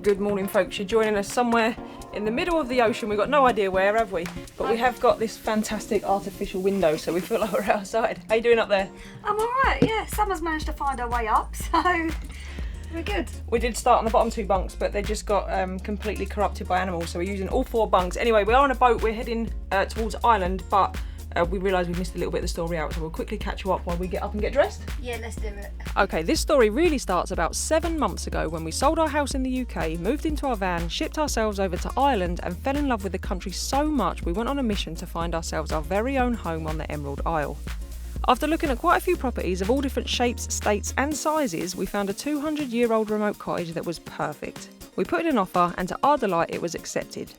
Good morning, folks. You're joining us somewhere in the middle of the ocean. We've got no idea where, have we? But we have got this fantastic artificial window, so we feel like we're outside. How you doing up there? I'm alright, yeah. Summer's managed to find her way up, so we're good. We did start on the bottom two bunks, but they just got completely corrupted by animals, so we're using all four bunks. Anyway, we are on a boat. We're heading towards Ireland, but we realised we missed a little bit of the story out, so we'll quickly catch you up while we get up and get dressed. Yeah, let's do it. Okay, this story really starts about 7 months ago when we sold our house in the UK, moved into our van, shipped ourselves over to Ireland and fell in love with the country so much we went on a mission to find ourselves our very own home on the Emerald Isle. After looking at quite a few properties of all different shapes, states and sizes, we found a 200-year-old remote cottage that was perfect. We put in an offer and to our delight it was accepted.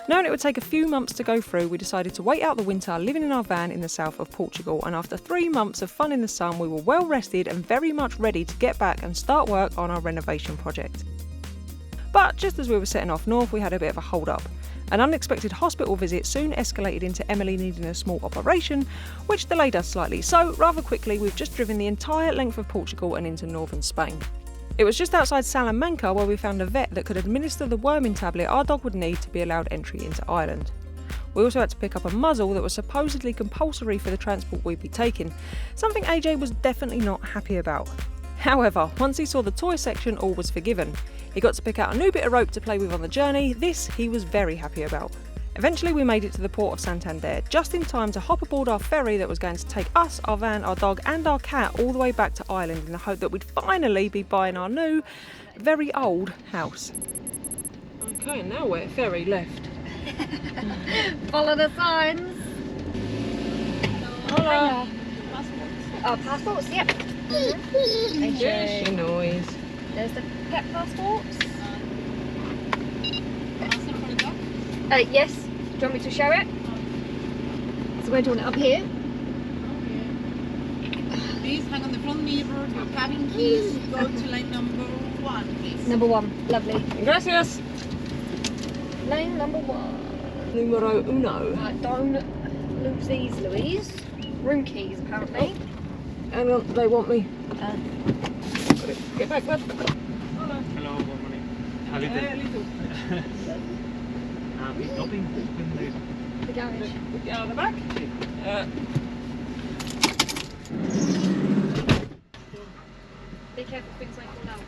Knowing it would take a few months to go through, we decided to wait out the winter living in our van in the south of Portugal, and after 3 months of fun in the sun, we were well rested and very much ready to get back and start work on our renovation project. But just as we were setting off north, we had a bit of a hold-up. An unexpected hospital visit soon escalated into Emily needing a small operation, which delayed us slightly, so rather quickly we've just driven the entire length of Portugal and into northern Spain. It was just outside Salamanca where we found a vet that could administer the worming tablet our dog would need to be allowed entry into Ireland. We also had to pick up a muzzle that was supposedly compulsory for the transport we'd be taking, something AJ was definitely not happy about. However, once he saw the toy section, all was forgiven. He got to pick out a new bit of rope to play with on the journey. This he was very happy about. Eventually we made it to the port of Santander, just in time to hop aboard our ferry that was going to take us, our van, our dog and our cat all the way back to Ireland in the hope that we'd finally be buying our new, very old house. Okay, now we're at ferry left. Follow the signs. Hola. Passports, yep. Thank Yes, you. noise. There's the pet passports. Yes. Do you want me to show it? So where do you want it? Up here? Please hang on the front mirror, your cabin keys, go to lane number 1, please. Number 1. Lovely. Gracias. Lane number 1. Numero uno. Right, don't lose these, Louise. Room keys, apparently. Hang on, they want me. Get back, bud. Hello. Hello, good morning. Have you Little. The garage. Get out of the back. Be careful, things might fall out.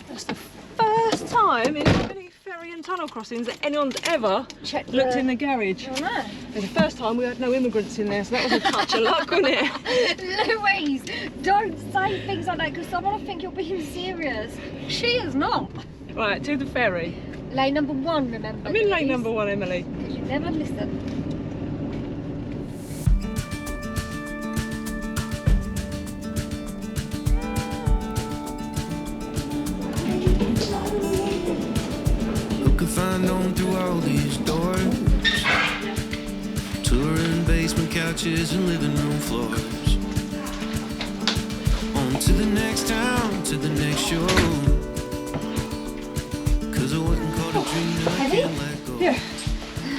That's the first time in how many ferry and tunnel crossings that anyone's ever looked in the garage. Oh no. It's the first time we had no immigrants in there, so that was a touch of luck, wasn't it? Louise, don't say things like that because someone will think you're being serious. She is not. Right, to the ferry. Lane number 1, remember? I'm in lane number 1, Emily. Because you never listen. Who could find on through all these doors? Touring basement couches and living room floors. On to the next town, to the next show. Cause I wouldn't call it a dream I can't let go. Yeah.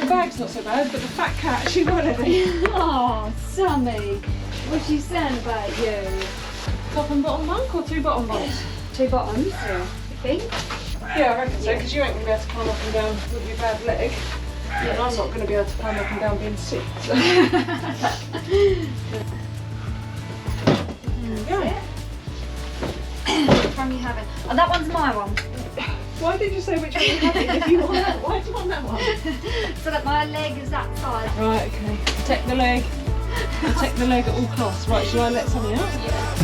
The bag's not so bad, but the fat cat, she won't let me. Oh, Sammy, what's she saying about you? Top and bottom bunk or 2 bottom bunks? 2 bottoms, yeah. You think? Yeah, I reckon so, because you ain't going to be able to climb up and down with your bad leg. And I'm not going to be able to climb up and down being sick. So. Yeah. Which one are you having? Oh, that one's my one. Why did you say which one you having if you want that? Why do you want that one? So that my leg is that side. Right, okay. Protect the leg. Protect the leg at all costs. Right, shall I let something out? Yeah.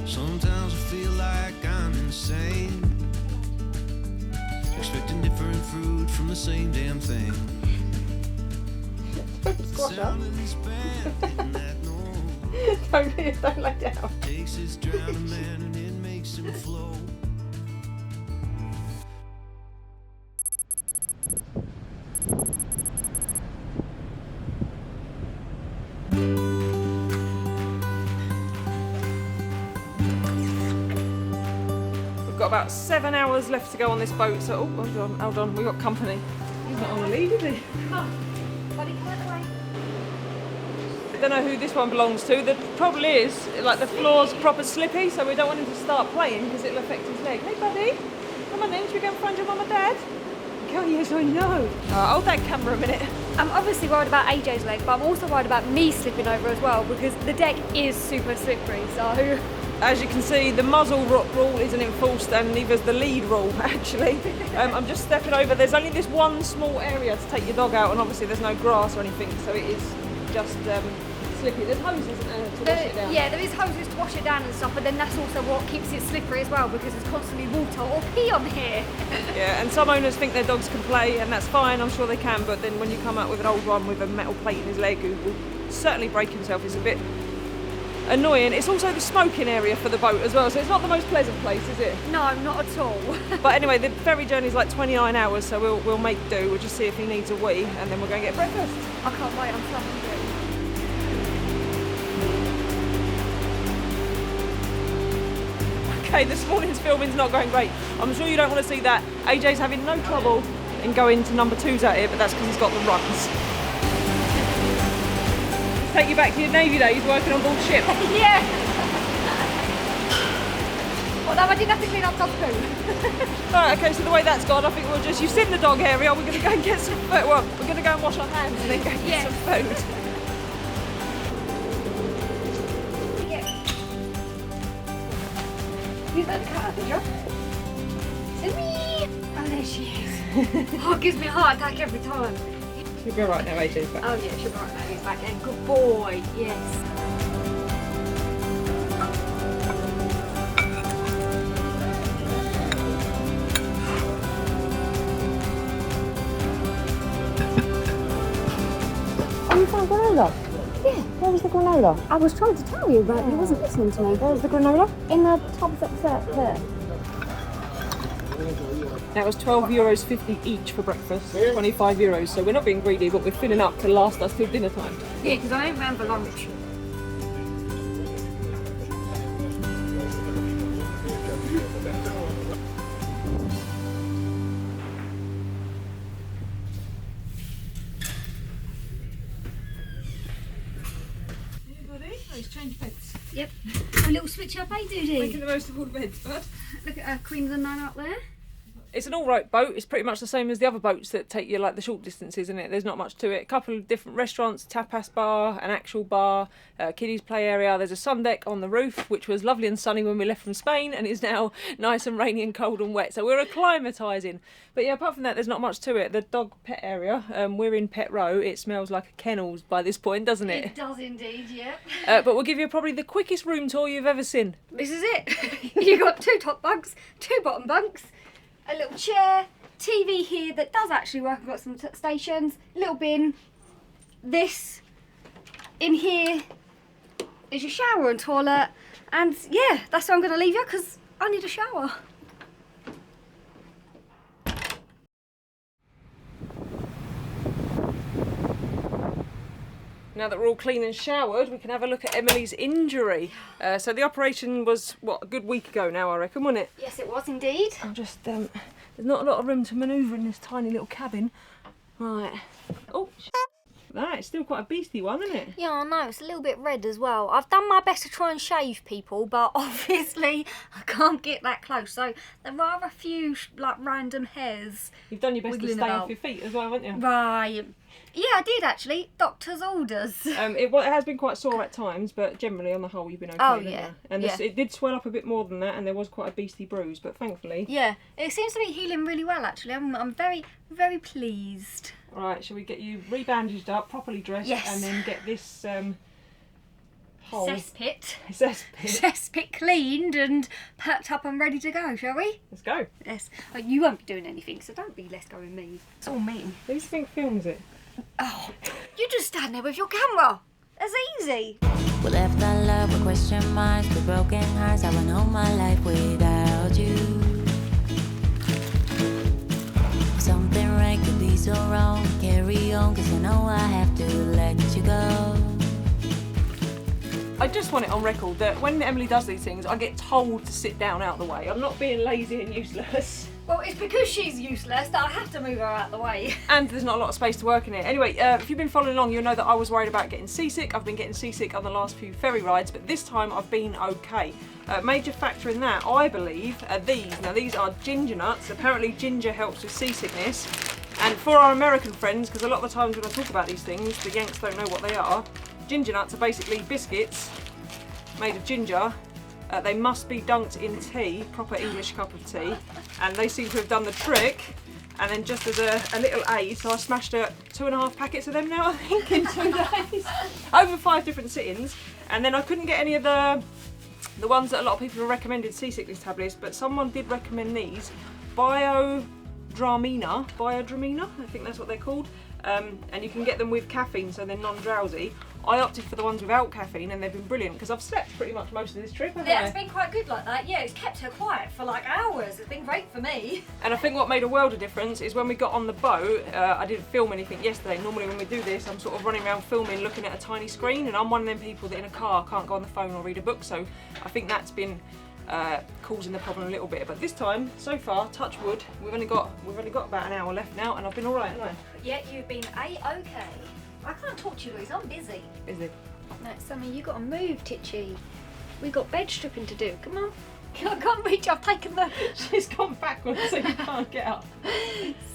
Sometimes I feel like I'm insane, expecting different fruit from the same damn thing. Sound in this band, hitting that note. Don't lay down. Takes this drowning man and it makes him flow. about 7 hours left to go on this boat, so hold on, we got company. He's not on the lead, is he? Buddy, come out the way. I don't know who this one belongs to. The trouble is, like, the floor's proper slippy, so we don't want him to start playing because it'll affect his leg. Hey, buddy, come on then, should we go and find your mum and dad? Oh, yes, I know. Hold that camera a minute. I'm obviously worried about AJ's leg, but I'm also worried about me slipping over as well because the deck is super slippery, so... As you can see, the muzzle rule isn't enforced and neither is the lead rule, actually. I'm just stepping over. There's only this one small area to take your dog out, and obviously there's no grass or anything, so it is just slippy. There's hoses, isn't there, to wash it down? Yeah, there is hoses to wash it down and stuff, but then that's also what keeps it slippery as well because there's constantly water or pee on here. Yeah, and some owners think their dogs can play, and that's fine, I'm sure they can, but then when you come out with an old one with a metal plate in his leg who will certainly break himself, it's a bit annoying. It's also the smoking area for the boat as well, so it's not the most pleasant place, is it? No, not at all. But anyway, the ferry journey is like 29 hours, so we'll make do. We'll just see if he needs a wee, and then we're going to get breakfast. I can't wait, I'm so hungry. Okay, this morning's filming's not going great. I'm sure you don't want to see that. AJ's having no trouble in going to number 2s out here, but that's because he's got the runs. Take you back to your Navy days working on board ship. Yeah! Although I didn't have to clean up dog poo. Right, okay, so the way that's gone, I think we'll just, you've seen the dog area, we're going to go and get some food. Well, we're going to go and wash our hands and then go and get some food. Who's that cat, did you? Simi! Oh, there she is. Oh, it gives me a heart attack every time. She'll be alright now, AJ's back. Oh yeah, she'll be right now, he's back in. Good boy, yes. Oh, you found granola? Yeah, where was the granola? I was trying to tell you, but you wasn't listening to me. Where was the granola? In the tubs upstairs there. That was €12.50 each for breakfast, €25, so we're not being greedy, but we're filling up to last us till dinner time. Yeah, because I don't remember lunch. He's changed beds. Yep. A little switch up, eh, Doody? Making the most of all the beds, bud. Look at Queen of the Nine up there. It's an all-right boat. It's pretty much the same as the other boats that take you like the short distances, isn't it? There's not much to it. A couple of different restaurants, tapas bar, an actual bar, kiddies play area. There's a sun deck on the roof, which was lovely and sunny when we left from Spain, and is now nice and rainy and cold and wet. So we're acclimatising. But yeah, apart from that, there's not much to it. The dog pet area, we're in Pet Row. It smells like a kennels by this point, doesn't it? It does indeed, yeah. But we'll give you probably the quickest room tour you've ever seen. This is it. You've got 2 top bunks, 2 bottom bunks, a little chair, TV here that does actually work. I've got some stations, little bin. This in here is your shower and toilet, and yeah, that's where I'm going to leave you because I need a shower. Now that we're all clean and showered, we can have a look at Emily's injury. So the operation was, what, a good week ago now, I reckon, wasn't it? Yes, it was indeed. I'm just, there's not a lot of room to manoeuvre in this tiny little cabin. Right. Oh, that, it's still quite a beastly one, isn't it? Yeah, I know, it's a little bit red as well. I've done my best to try and shave people, but obviously I can't get that close. So there are a few, like, random hairs. You've done your best to wiggling stay about. off your feet as well, haven't you? Right. Yeah, I did actually. Doctor's orders. It has been quite sore at times, but generally on the whole you've been okay. Oh, haven't yeah. you? And Yeah. it did swell up a bit more than that, and there was quite a beastly bruise, but thankfully. Yeah, it seems to be healing really well actually. I'm very, very pleased. Right, shall we get you rebandaged up, properly dressed, Yes. and then get this hole. Cesspit. Cesspit. Cleaned and perked up and ready to go, shall we? Let's go. Yes. You won't be doing anything, so don't be let's go with me. It's all me. Who do you think films it? Oh, you just stand there with your camera. That's easy. We left our love with question marks, with broken hearts. I went all my life without you. Something right could be so wrong. Carry on, cause you know I have to let you go. I just want it on record that when Emily does these things, I get told to sit down out of the way. I'm not being lazy and useless. Well, it's because she's useless that I have to move her out of the way. And there's not a lot of space to work in it. Anyway, if you've been following along, you'll know that I was worried about getting seasick. I've been getting seasick on the last few ferry rides, but this time I've been okay. Major factor in that, I believe, are these. Now, these are ginger nuts. Apparently, ginger helps with seasickness. And for our American friends, because a lot of the times when I talk about these things, the Yanks don't know what they are. Ginger nuts are basically biscuits made of ginger. They must be dunked in tea, proper English cup of tea, and they seem to have done the trick. And then just as a little aid, so I smashed 2.5 packets of them now, I think, in 2 days. Over 5 different sittings. And then I couldn't get any of the ones that a lot of people have recommended seasickness tablets, but someone did recommend these. Biodramina, I think that's what they're called. And you can get them with caffeine, so they're non-drowsy. I opted for the ones without caffeine, and they've been brilliant because I've slept pretty much most of this trip, haven't Yeah, I? it's been quite good like that. Yeah, it's kept her quiet for like hours. It's been great for me. And I think what made a world of difference is when we got on the boat, I didn't film anything yesterday. Normally when we do this, I'm sort of running around filming, looking at a tiny screen, and I'm one of them people that in a car can't go on the phone or read a book, so I think that's been causing the problem a little bit. But this time, so far, touch wood, we've only got about an hour left now, and I've been all right, haven't I? Yeah, you've been A-okay. I can't talk to you, Louise. I'm busy. Busy. No, Sammy, you got to move, Titchy. We got bed stripping to do. Come on. I can't reach. I've taken the. She's gone backwards, so you can't get up.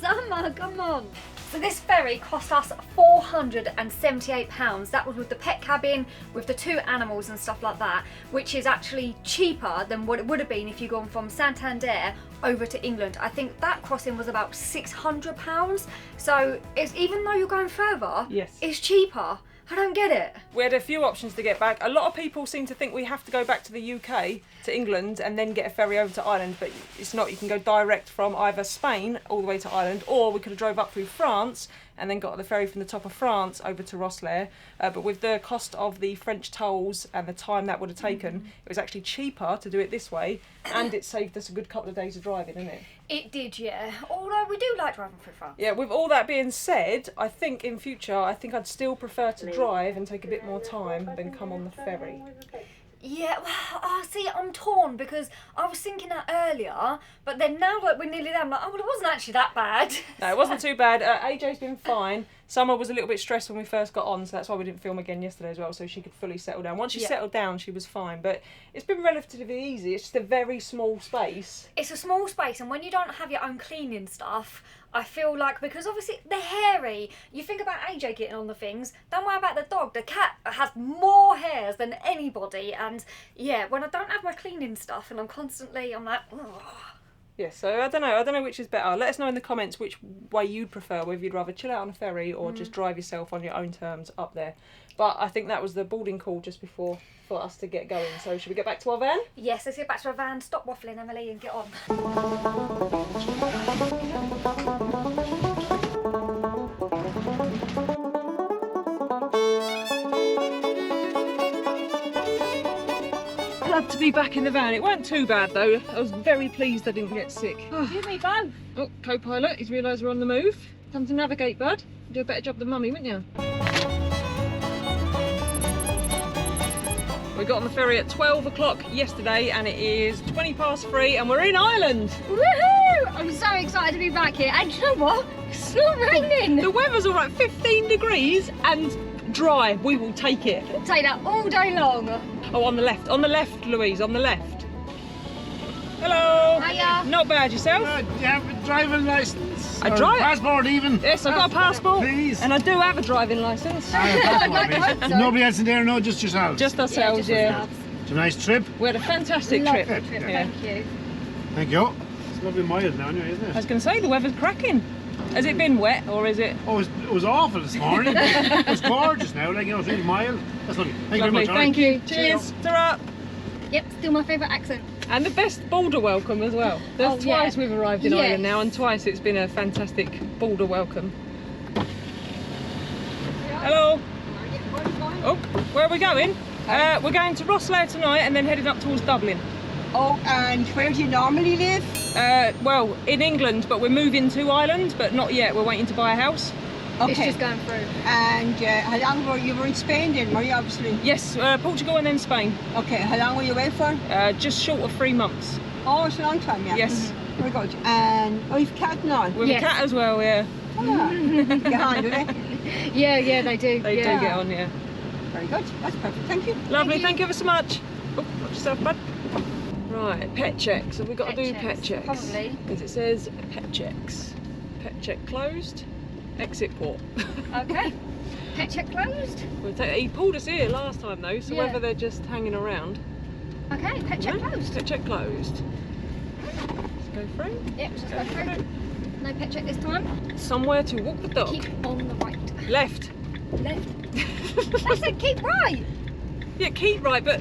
Summer, come on. So this ferry cost us £478. That was with the pet cabin, with the 2 animals and stuff like that, which is actually cheaper than what it would have been if you'd gone from Santander over to England. I think that crossing was about £600. So it's, even though you're going further, yes, it's cheaper. I don't get it. We had a few options to get back. A lot of people seem to think we have to go back to the UK, to England, and then get a ferry over to Ireland, but it's not. You can go direct from either Spain all the way to Ireland, or we could have drove up through France and then got the ferry from the top of France over to Rosslare. But with the cost of the French tolls and the time that would have taken, it was actually cheaper to do it this way, and it saved us a good couple of days of driving, didn't it? It did, yeah. Although we do like driving through France. Yeah, with all that being said, I think in future, I'd still prefer to drive and take a bit more time than come on the ferry. Yeah, well, see, I'm torn because I was thinking that earlier, but then now that we're nearly there, I'm like, oh, well, it wasn't actually that bad. No, it wasn't too bad. AJ's been fine. Summer was a little bit stressed when we first got on, so that's why we didn't film again yesterday as well, so she could fully settle down. Once she settled down, she was fine, but it's been relatively easy. It's just a very small space. It's a small space, and when you don't have your own cleaning stuff, I feel like, because obviously they're hairy, you think about AJ getting on the things, don't worry about the dog. The cat has more hairs than anybody, and yeah, when I don't have my cleaning stuff and I'm like, ugh. Yeah, so I don't know which is better. Let us know in the comments which way you'd prefer, whether you'd rather chill out on a ferry or just drive yourself on your own terms up there. But I think that was the boarding call just before for us to get going. So should we get back to our van? Yes, let's get back to our van. Stop waffling, Emily, and get on. Glad to be back in the van. It weren't too bad though. I was very pleased I didn't get sick. You me both. Oh, co-pilot, he's realised we're on the move. Time to navigate, bud. Do a better job than mummy, wouldn't you? We got on the ferry at 12 o'clock yesterday and it is 3:20 and we're in Ireland. Woohoo! I'm so excited to be back here. And you know what? It's not raining. The weather's all right, 15 degrees and dry. We will take it. Take that all day long. Oh, on the left, Louise, on the left. Hello. Hiya. Not bad, yourself? Do you have a driving licence? I Or drive. passport even? Yes, I've got a passport. Please. And I do have a driving licence. I'd like to hope so. Nobody else in there, no, just yourselves. Just ourselves, yeah. It's a nice trip. We had a fantastic Lovely trip. trip, Yeah. Thank you. Thank you. It's lovely mild now, anyway, isn't I it? was going to say, the weather's cracking. Has it been wet or is it? Oh, it was awful this morning. It was gorgeous now, like, you know, it's really mild. That's lovely. Thank you very much. Thank you. Cheers. Ta-ra. Yep, still my favourite accent. And the best border welcome as well. There's twice we've arrived in Yes. Ireland now and twice it's been a fantastic border welcome. Hello. Oh, where are we going? We're going to Rosslare tonight and then heading up towards Dublin. Oh, and where do you normally live? Well, in England, but we're moving to Ireland, but not yet. We're waiting to buy a house. It's Okay. just going through. And how long were you in Spain then? Were you obviously? Yes, Portugal and then Spain. Okay. How long were you away for? Just short of 3 months. Oh, it's a long time, yeah. Yes. Very good. And you've a cat and all. With Yes. a cat as well, yeah. Get on, do they? Yeah, they do. They yeah. do get on, yeah. Very good. That's perfect. Thank you. Lovely, thank you ever so much. Oh, watch yourself, bud. Right, pet checks. Have we got to do pet checks? Probably. Because it says pet checks. Pet check closed. Exit port. Okay. Pet check closed. He pulled us here last time though, so Yeah. whether they're just hanging around. Okay, pet check No, closed. Pet check closed. Let's go through. Yep, just go through. No pet check this time. Somewhere to walk the dog. Keep on the right. Left. Left. I said keep right. Yeah, keep right, but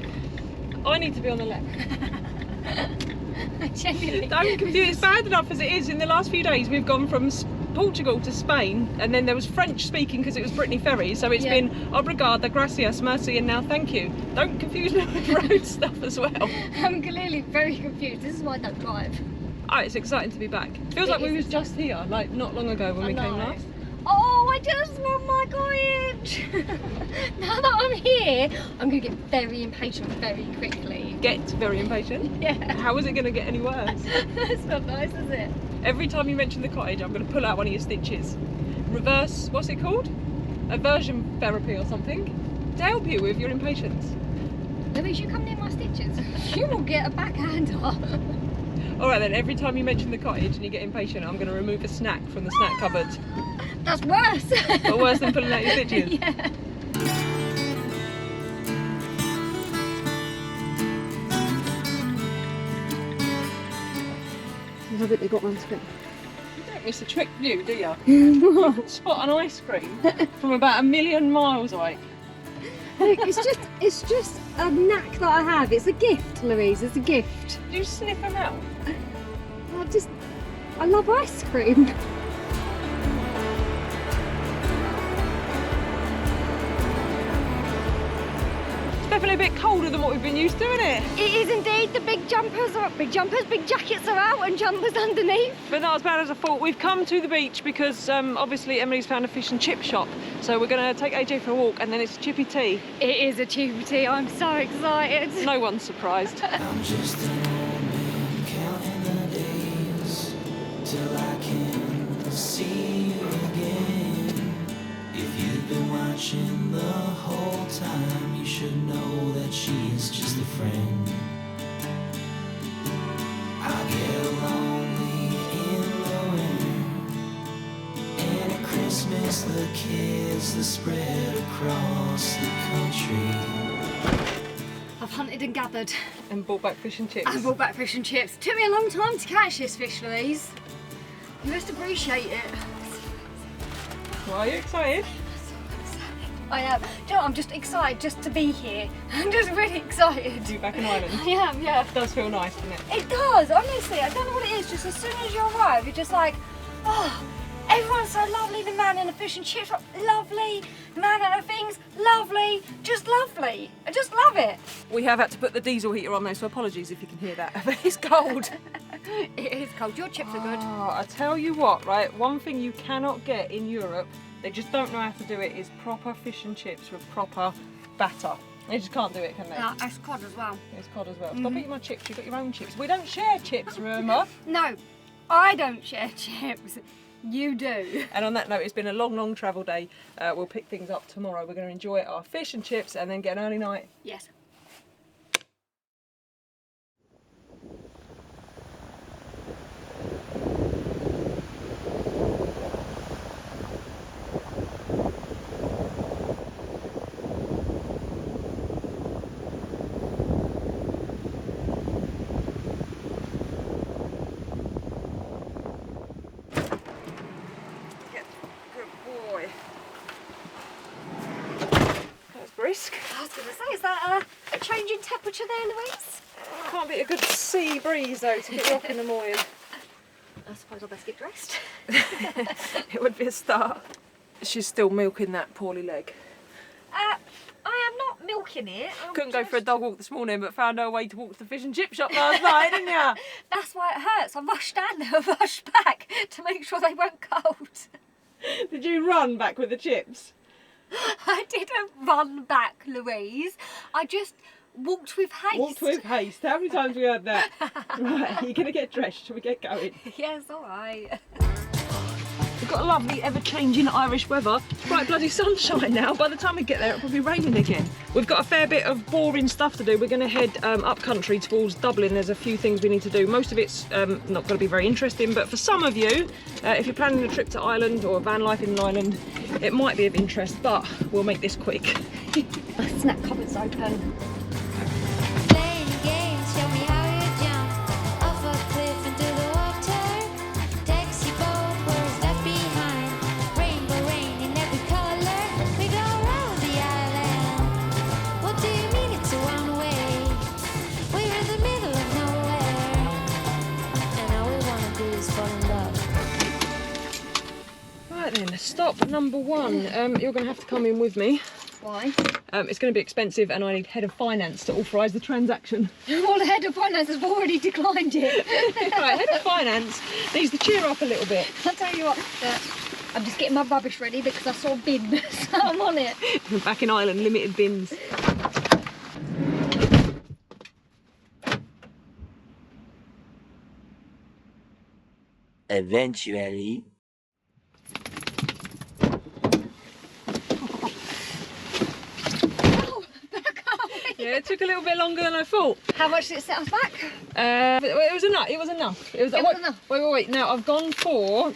I need to be on the left. Genuinely. Don't confuse. It's bad enough as it is. In the last few days, we've gone from Portugal to Spain, and then there was French speaking because it was Brittany Ferry. So it's been obrigada, gracias, merci, and now thank you. Don't confuse me with road stuff as well. I'm clearly very confused. This is why I don't drive. Oh, it's exciting to be back. Feels like we was just here, like not long ago when we came know. last. Oh, I just love my cottage. Now that I'm here, I'm going to get very impatient very quickly. Get very impatient. Yeah. How is it going to get any worse? That's not nice, is it? Every time you mention the cottage, I'm going to pull out one of your stitches. Reverse, what's it called? Aversion therapy or something? To help you with your impatience. Louise, you come near my stitches. You will get a backhander. Alright then, every time you mention the cottage and you get impatient, I'm going to remove a snack from the snack cupboard. That's worse. But worse than pulling out your stitches. Yeah. I bet they got one script. You don't miss a trick, do you? You can spot an ice cream from about 1,000,000 miles away. Look, it's just a knack that I have. It's a gift, Louise. It's a gift. Do you sniff them out? I love ice cream. It's definitely a bit colder than what we've been used to, isn't it? It is indeed. The big big jackets are out and jumpers underneath. But not as bad as I thought. We've come to the beach because obviously Emily's found a fish and chip shop. So we're going to take AJ for a walk and then it's a chippy tea. It is a chippy tea. I'm so excited. No one's surprised. I'm just an old man counting the days till I can see you again. If you've been watching the whole time, you should know that she's just a friend. I'll get lonely in the winter, and at Christmas the kids that spread across the country. I've hunted and gathered. And brought back fish and chips. I brought back fish and chips. Took me a long time to catch this fish, Louise. You must appreciate it. Well, are you excited? I am. Do you know what? I'm just excited just to be here. I'm just really excited. To be back in Ireland. I am, yeah. It does feel nice, doesn't it? It does, honestly. I don't know what it is. Just as soon as you arrive, you're just like, oh, everyone's so lovely. The man in the fish and chips shop, lovely. The man in the things, lovely. Just lovely. I just love it. We have had to put the diesel heater on though, so apologies if you can hear that. But it's cold. It is cold. Your chips are good. Oh, I tell you what, right? One thing you cannot get in Europe, they just don't know how to do it, is proper fish and chips with proper batter. They just can't do it, can they? No, it's cod as well. It's cod as well. Stop eating my chips, you've got your own chips. We don't share chips, remember? No, I don't share chips. You do. And on that note, it's been a long, long travel day. We'll pick things up tomorrow. We're going to enjoy our fish and chips and then get an early night. Yes. Good boy. That's brisk. I was going to say, is that a change in temperature there, Louise? Can't beat a good sea breeze though to get you up in the morning. I suppose I'll best get dressed. It would be a start. She's still milking that poorly leg. I am not milking it. Couldn't go for a dog walk this morning, but found her way to walk to the fish and chip shop last night, didn't ya? That's why it hurts. I rushed down there, I rushed back to make sure they weren't cold. Did you run back with the chips? I didn't run back, Louise. I just walked with haste. Walked with haste. How many times have we heard that? Right, you're going to get dressed. Shall we get going? Yes, all right. We've got a lovely, ever-changing Irish weather. It's bright bloody sunshine now. By the time we get there, it'll probably be raining again. We've got a fair bit of boring stuff to do. We're going to head up country towards Dublin. There's a few things we need to do. Most of it's not going to be very interesting, but for some of you, if you're planning a trip to Ireland or van life in an island, it might be of interest, but we'll make this quick. My snack cupboard's open. Playing games, show me how you jump off a cliff into the water. Taxi boat, where's left behind? Rainbow rain in every color. We go around the island. What do you mean it's a one way? We're in the middle of nowhere, and all we wanna do is fall in love. Right then, stop number one. You're going to have to come in with me. Why? It's going to be expensive and I need head of finance to authorise the transaction. Well, the head of finance has already declined it. Right, head of finance needs to cheer up a little bit. I'll tell you what, I'm just getting my rubbish ready because I saw a bin, so I'm on it. Back in Ireland, limited bins. Eventually. Yeah, it took a little bit longer than I thought. How much did it set us back? It was enough. It was enough. It was enough. Wait. Now I've gone for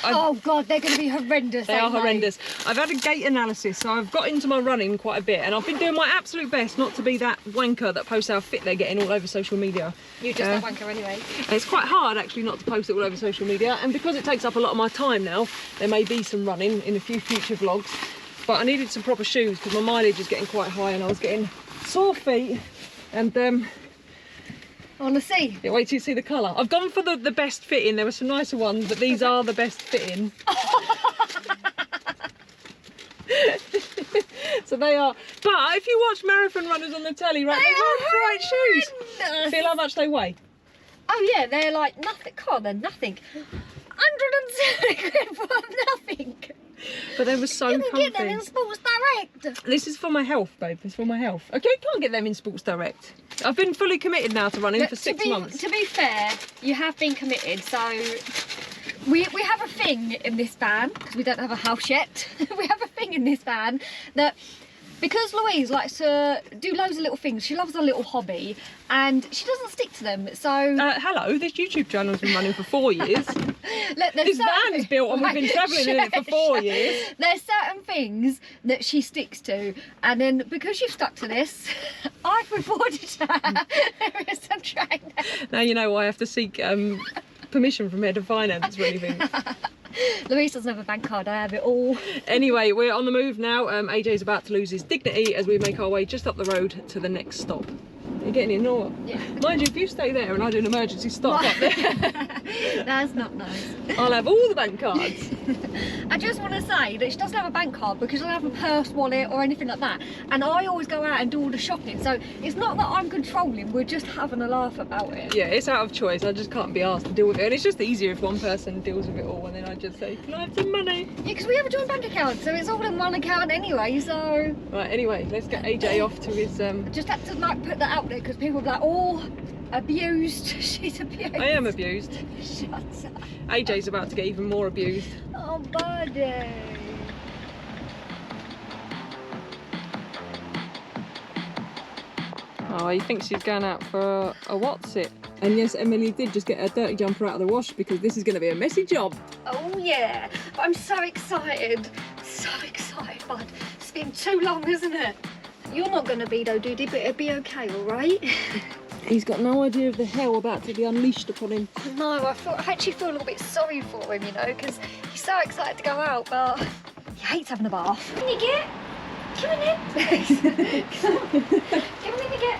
Oh God, they're going to be horrendous. They are aren't horrendous. I've had a gait analysis, so I've got into my running quite a bit, and I've been doing my absolute best not to be that wanker that posts how fit they're getting all over social media. You're just a wanker anyway. It's quite hard actually not to post it all over social media, and because it takes up a lot of my time now, there may be some running in a few future vlogs. But I needed some proper shoes because my mileage is getting quite high, and I was getting sore feet. And I want to see. yeah, wait till you see the colour. I've gone for the best fitting. There were some nicer ones, but these are the best fitting. So they are. But if you watch marathon runners on the telly, right, they are right shoes. Feel how much they weigh? Oh yeah, they're like nothing. God, they're nothing. 170 quid for nothing. But they were so You can comfy. get them in Sports Direct. This is for my health, babe. This is for my health. Okay, you can't get them in Sports Direct. I've been fully committed now to running for 6 months. To be fair, you have been committed, so we have a thing in this van, because we don't have a house yet. We have a thing in this van that, because Louise likes to do loads of little things, she loves a little hobby, and she doesn't stick to them, so... Hello, this YouTube channel's been running for 4 years. Look, This van's built and we've been travelling in it for 4 years. There's certain things that she sticks to, and then because you've stuck to this, I've reported her as a trainer. Now you know why I have to seek permission from head of finance for anything. Louise doesn't have a bank card, I have it all. Anyway, we're on the move now. AJ's about to lose his dignity as we make our way just up the road to the next stop. You're getting in, or what? Yeah. Mind you, if you stay there and I do an emergency stop up there, That's not nice. I'll have all the bank cards. I just want to say that she doesn't have a bank card because she doesn't have a purse, wallet or anything like that, and I always go out and do all the shopping, so it's not that I'm controlling, we're just having a laugh about it. Yeah, it's out of choice. I just can't be asked to deal with it, and it's just easier if one person deals with it all and then I just say, can I have some money? Yeah, because we have a joint bank account, so it's all in one account anyway, so... Right, anyway, let's get AJ off to his... Just had to like put that out there because people are like, oh, abused, she's abused. I am abused. Shut up. AJ's about to get even more abused. Oh, buddy. Oh, he thinks she's going out for a what's it? And yes, Emily did just get her dirty jumper out of the wash because this is going to be a messy job. Oh yeah, but I'm so excited, bud. It's been too long, isn't it? You're not going to be though, Doody, but it'll be okay, all right? He's got no idea of the hell about to be unleashed upon him. No, I actually feel a little bit sorry for him, you know, because he's so excited to go out, but he hates having a bath. Come in here. Come in here. Come in here.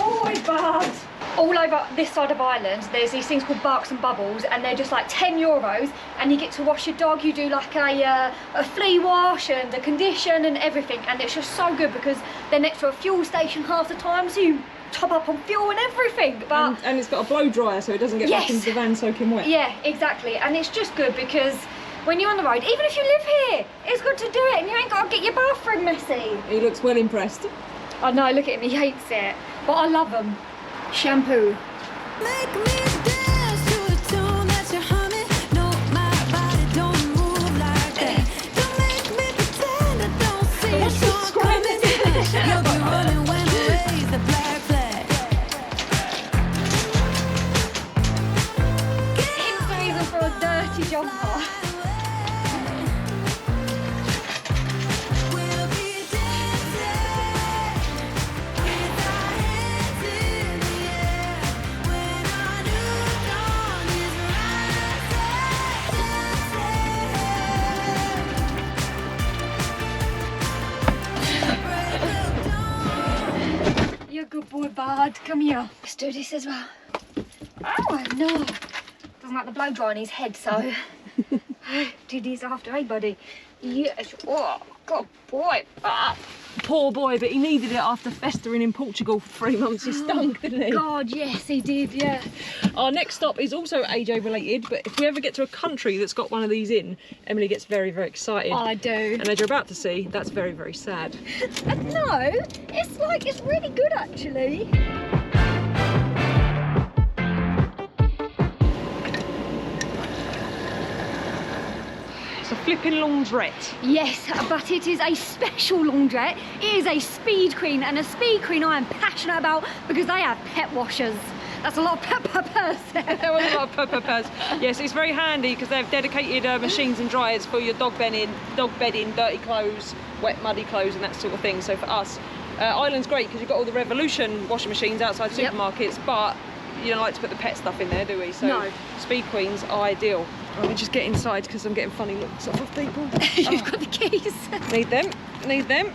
Oh, bud. All over this side of Ireland, there's these things called Barks and Bubbles, and they're just like €10, and you get to wash your dog. You do like a flea wash and the condition and everything, and it's just so good because they're next to a fuel station half the time, so you top up on fuel and everything. But and it's got a blow dryer so it doesn't get back into the van soaking wet. Yeah, exactly, and it's just good because when you're on the road, even if you live here, it's good to do it and you ain't got to get your bathroom messy. He looks well impressed. I know, look at him, he hates it. But I love them. Shampoo. Make me dance to the tune that you're humming. No, my body don't move like that. Don't make me pretend I don't see it coming. You'll be running when we raise the black flag. It's the reason for a dirty jumper. We'll be dancing with our hands in the air when our new dawn is rising. You're a good boy, Bard. Come here. Let's do this as well. Oh, no. Doesn't like the blow dry on his head, so. Do this after, hey, buddy? Yes. Oh, good boy, Bard. Poor boy, but he needed it after festering in Portugal for 3 months. He stunk, didn't he? God, yes, he did, yeah. Our next stop is also AJ related, but if we ever get to a country that's got one of these in, Emily gets very, very excited. I do. And as you're about to see, that's very, very sad. No, it's really good, actually. It's a flipping laundrette. Yes, but it is a special laundrette. It is a Speed Queen, and a Speed Queen I am passionate about because they have pet washers. That's a lot of peppers there. There was a lot of peppers. Yes, it's very handy because they have dedicated machines and dryers for your dog bedding, dirty clothes, wet, muddy clothes, and that sort of thing. So for us, Ireland's great because you've got all the Revolution washing machines outside supermarkets, but you don't like to put the pet stuff in there, do we? So No. Speed Queen's ideal. Let me just get inside because I'm getting funny looks off of people. You've got the keys. Need them, need them.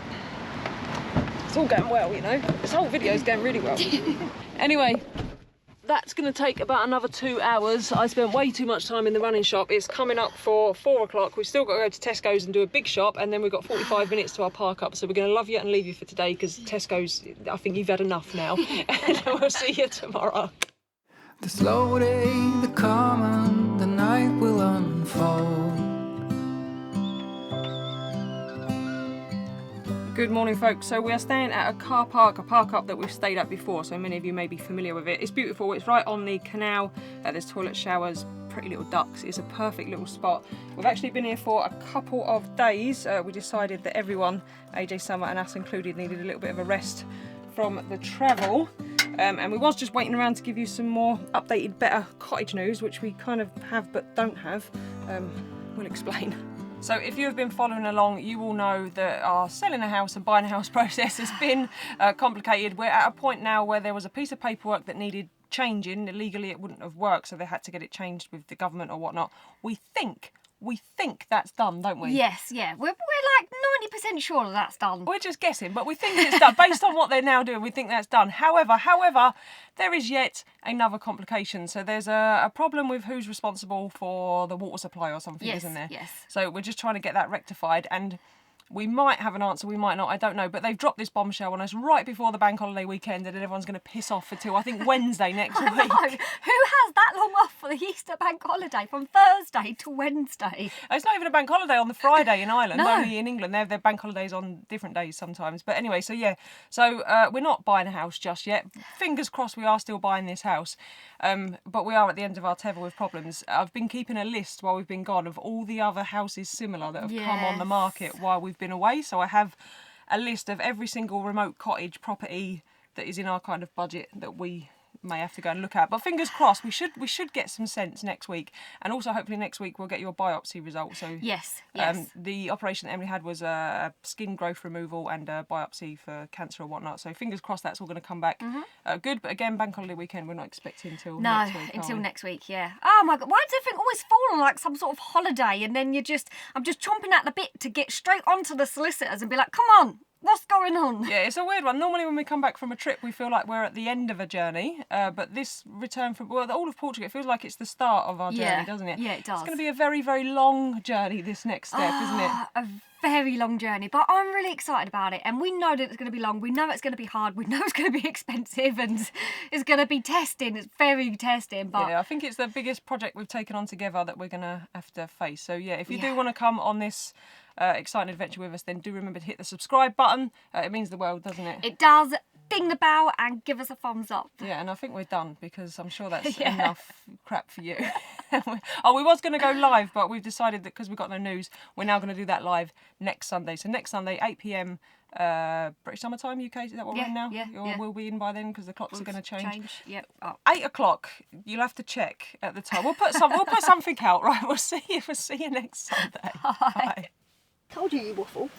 It's all going well, you know. This whole video's going really well. Anyway, that's going to take about another 2 hours. I spent way too much time in the running shop. It's coming up for 4 o'clock. We've still got to go to Tesco's and do a big shop, and then we've got 45 minutes to our park up. So we're going to love you and leave you for today because Tesco's, I think you've had enough now. And we'll see you tomorrow. The slow day, the calm, and the night will unfold. Good morning, folks. So we are staying at a car park, a park up that we've stayed at before, so many of you may be familiar with it. It's beautiful. It's right on the canal. There's toilet showers, pretty little ducks. It's a perfect little spot. We've actually been here for a couple of days. We decided that everyone, AJ, Summer and us included, needed a little bit of a rest from the travel. And we was just waiting around to give you some more updated, better cottage news, which we kind of have but don't have. We'll explain. So if you have been following along, you will know that our selling a house and buying a house process has been complicated. We're at a point now where there was a piece of paperwork that needed changing. Legally it wouldn't have worked, so they had to get it changed with the government or whatnot. We think that's done, don't we? Yes, yeah. We're like 90% sure that that's done. We're just guessing, but we think it's done. Based on what they're now doing, we think that's done. However, there is yet another complication. So there's a problem with who's responsible for the water supply or something, isn't there? Yes. So we're just trying to get that rectified, and we might have an answer, we might not, I don't know. But they've dropped this bombshell on us right before the bank holiday weekend, and everyone's going to piss off until, I think, Wednesday next week. I know. Who has that long off for the Easter bank holiday from Thursday to Wednesday? It's not even a bank holiday on the Friday in Ireland, No. only in England. They have their bank holidays on different days sometimes. But anyway, so yeah. So we're not buying a house just yet. Fingers crossed we are still buying this house. But we are at the end of our tether with problems. I've been keeping a list while we've been gone of all the other houses similar that have come on the market while we've been away. So I have a list of every single remote cottage property that is in our kind of budget that we may have to go and look at. But fingers crossed, we should get some sense next week, and also hopefully next week we'll get your biopsy result. So Yes. the operation that Emily had was a skin growth removal and a biopsy for cancer or whatnot. So fingers crossed that's all going to come back good. But again, bank holiday weekend we're not expecting till next week. Until are we? next week, yeah. Oh my God, why does everything always fall on like some sort of holiday, and then I'm just chomping at the bit to get straight onto the solicitors and be like, come on, What's going on? Yeah, it's a weird one. Normally when we come back from a trip, we feel like we're at the end of a journey. But this return from, well, all of Portugal, it feels like it's the start of our journey, doesn't it? Yeah, it does. It's going to be a very, very long journey, this next step, isn't it? A very long journey, but I'm really excited about it. And we know that it's going to be long. We know it's going to be hard. We know it's going to be expensive, and it's going to be testing. It's very testing. But yeah, I think it's the biggest project we've taken on together that we're going to have to face. So yeah, if you do want to come on this exciting adventure with us, then do remember to hit the subscribe button. It means the world, doesn't it? It does. Ding the bell and give us a thumbs up. Yeah, and I think we're done because I'm sure that's enough crap for you. We was going to go live, but we've decided that because we've got no news, we're now going to do that live next Sunday. So next Sunday, 8 p.m. British Summer Time, UK, is that what we're in now? Yeah. We'll be in by then because the clocks are going to change. Yep. Oh. 8 o'clock. You'll have to check at the time. We'll put something out, right? We'll see you next Sunday. Bye. Told you waffle.